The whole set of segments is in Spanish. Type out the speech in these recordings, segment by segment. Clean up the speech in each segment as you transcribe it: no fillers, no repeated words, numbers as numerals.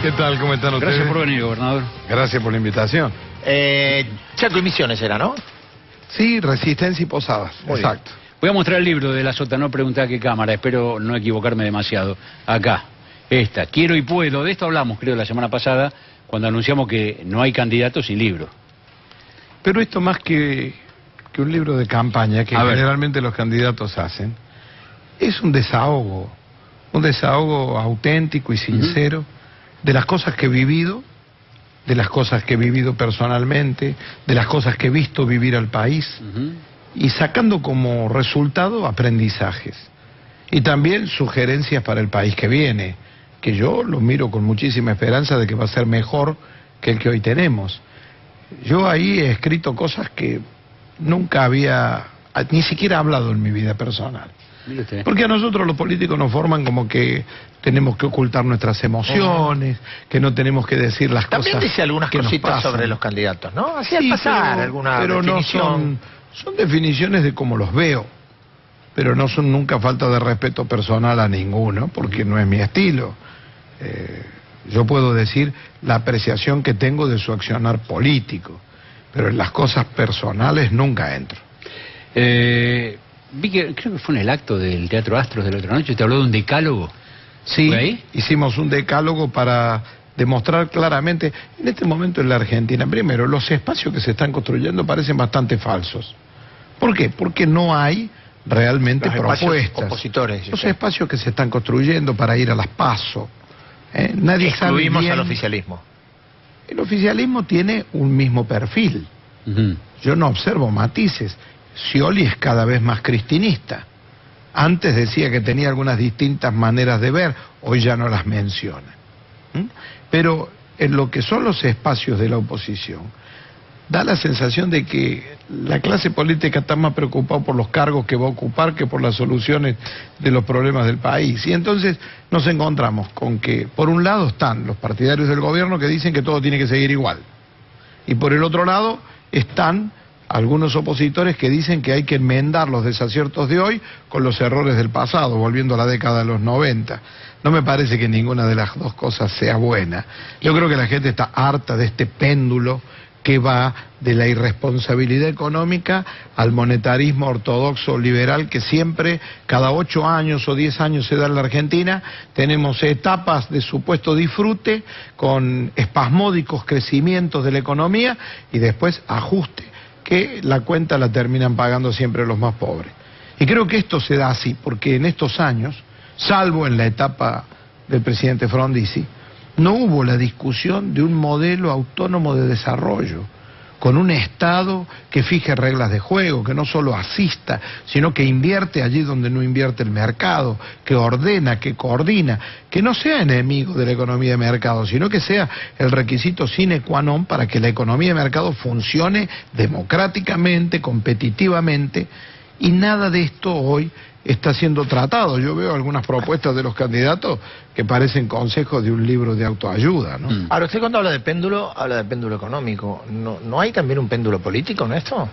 ¿Qué tal? ¿Cómo están ustedes? Gracias por venir, gobernador. Gracias por la invitación. Chaco y Misiones era, ¿no? Sí, Resistencia y Posadas, Muy exacto. Voy a mostrar el libro de la Sota, no pregunté a qué cámara, espero no equivocarme demasiado. Acá, esta, Quiero y Puedo, de esto hablamos creo la semana pasada, cuando anunciamos que no hay candidatos sin libro. Pero esto más que un libro de campaña, que generalmente los candidatos hacen, es un desahogo auténtico y sincero de las cosas que he vivido, de las cosas que he vivido personalmente, de las cosas que he visto vivir al país, y sacando como resultado aprendizajes. Y también sugerencias para el país que viene, que yo lo miro con muchísima esperanza de que va a ser mejor que el que hoy tenemos. Yo ahí he escrito cosas que nunca había, ni siquiera hablado en mi vida personal. Porque a nosotros los políticos nos forman como que tenemos que ocultar nuestras emociones, que no tenemos que decir las cosas. También dice algunas que cositas sobre los candidatos, ¿no? Así al pasar alguna pero definición. No son definiciones de cómo los veo, pero no son nunca falta de respeto personal a ninguno, porque no es mi estilo. Yo puedo decir la apreciación que tengo de su accionar político, pero en las cosas personales nunca entro. Vi que creo que fue en el acto del Teatro Astros de la otra noche, te habló de un decálogo. Sí, ¿Fue ahí? hicimos un decálogo para demostrar claramente, en este momento en la Argentina, primero, los espacios que se están construyendo parecen bastante falsos. ¿Por qué? Porque no hay realmente propuestas. Opositores. Los espacios que se están construyendo para ir a las PASO. Nadie sabe bien. Excluimos al oficialismo. El oficialismo tiene un mismo perfil. Yo no observo matices. Scioli es cada vez más cristinista. Antes decía que tenía algunas distintas maneras de ver, hoy ya no las menciona. Pero en lo que son los espacios de la oposición, da la sensación de que la clase política está más preocupada por los cargos que va a ocupar que por las soluciones de los problemas del país. Y entonces nos encontramos con que, por un lado, están los partidarios del gobierno que dicen que todo tiene que seguir igual. Y por el otro lado, están algunos opositores que dicen que hay que enmendar los desaciertos de hoy con los errores del pasado, volviendo a la década de los 90. No me parece que ninguna de las dos cosas sea buena. Yo creo que la gente está harta de este péndulo que va de la irresponsabilidad económica al monetarismo ortodoxo liberal que siempre, cada 8 años o 10 años se da en la Argentina. Tenemos etapas de supuesto disfrute con espasmódicos crecimientos de la economía y después ajuste, que la cuenta la terminan pagando siempre los más pobres. Y creo que esto se da así, porque en estos años, salvo en la etapa del presidente Frondizi, no hubo la discusión de un modelo autónomo de desarrollo, con un Estado que fije reglas de juego, que no solo asista, sino que invierte allí donde no invierte el mercado, que ordena, que coordina, que no sea enemigo de la economía de mercado, sino que sea el requisito sine qua non para que la economía de mercado funcione democráticamente, competitivamente, y nada de esto hoy está siendo tratado. Yo veo algunas propuestas de los candidatos que parecen consejos de un libro de autoayuda, ¿no? Ahora, usted cuando habla de péndulo, habla de péndulo económico. ¿No hay también un péndulo político en esto?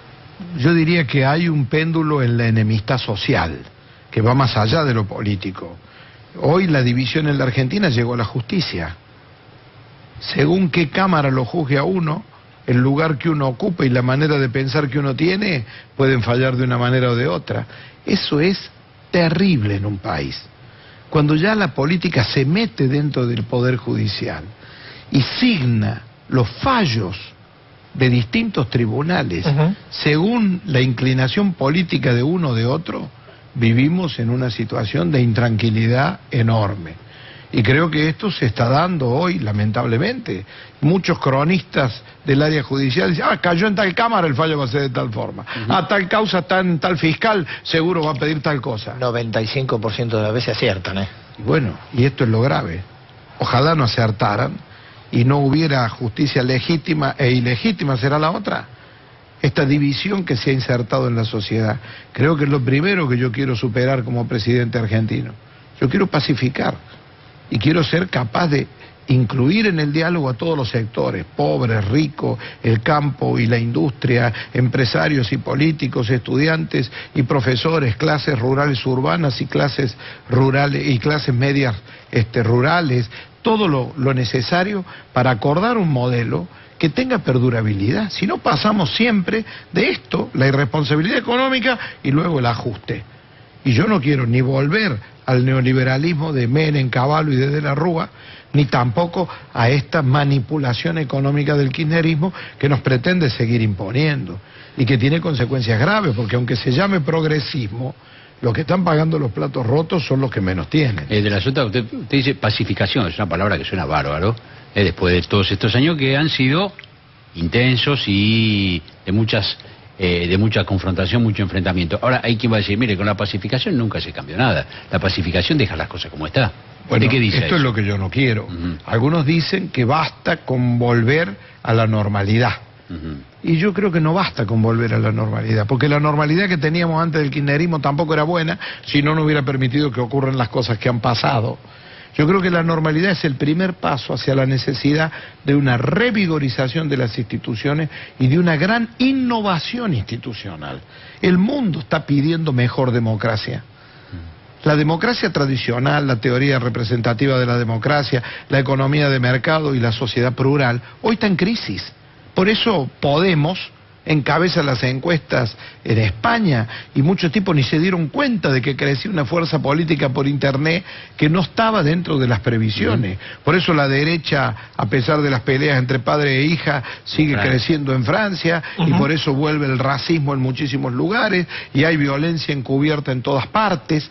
Yo diría que hay un péndulo en la enemistad social, que va más allá de lo político. Hoy la división en la Argentina llegó a la justicia. Según qué cámara lo juzgue a uno, el lugar que uno ocupa y la manera de pensar que uno tiene pueden fallar de una manera o de otra. Eso es terrible en un país. Cuando ya la política se mete dentro del Poder Judicial y signa los fallos de distintos tribunales según la inclinación política de uno o de otro, vivimos en una situación de intranquilidad enorme. Y creo que esto se está dando hoy, lamentablemente. Muchos cronistas del área judicial dicen, cayó en tal cámara, el fallo va a ser de tal forma. Tal causa está en tal fiscal, seguro va a pedir tal cosa. 95% de las veces aciertan, ¿eh? Y bueno, y esto es lo grave. Ojalá no acertaran y no hubiera justicia legítima e ilegítima, será la otra. Esta división que se ha insertado en la sociedad, creo que es lo primero que yo quiero superar como presidente argentino. Yo quiero pacificar. Y quiero ser capaz de incluir en el diálogo a todos los sectores, pobres, ricos, el campo y la industria, empresarios y políticos, estudiantes y profesores, clases rurales urbanas y clases rurales y clases medias rurales, todo lo necesario para acordar un modelo que tenga perdurabilidad. Si no, pasamos siempre de esto, la irresponsabilidad económica y luego el ajuste. Y yo no quiero ni volver al neoliberalismo de Menem, Cavallo y de la Rúa, ni tampoco a esta manipulación económica del kirchnerismo que nos pretende seguir imponiendo y que tiene consecuencias graves, porque aunque se llame progresismo, los que están pagando los platos rotos son los que menos tienen. De la Sota, usted dice pacificación, es una palabra que suena bárbaro, después de todos estos años que han sido intensos y de mucha confrontación, mucho enfrentamiento. Ahora hay quien va a decir, mire, con la pacificación nunca se cambió nada. La pacificación deja las cosas como está. Bueno, ¿qué dice esto eso? Es lo que yo no quiero. Algunos dicen que basta con volver a la normalidad. Y yo creo que no basta con volver a la normalidad, porque la normalidad que teníamos antes del kirchnerismo tampoco era buena, si no hubiera permitido que ocurran las cosas que han pasado. Yo creo que la normalidad es el primer paso hacia la necesidad de una revigorización de las instituciones y de una gran innovación institucional. El mundo está pidiendo mejor democracia. La democracia tradicional, la teoría representativa de la democracia, la economía de mercado y la sociedad plural, hoy está en crisis. Por eso Podemos encabeza las encuestas en España y muchos tipos ni se dieron cuenta de que crecía una fuerza política por internet que no estaba dentro de las previsiones. Por eso la derecha, a pesar de las peleas entre padre e hija, sigue creciendo en Francia y por eso vuelve el racismo en muchísimos lugares y hay violencia encubierta en todas partes.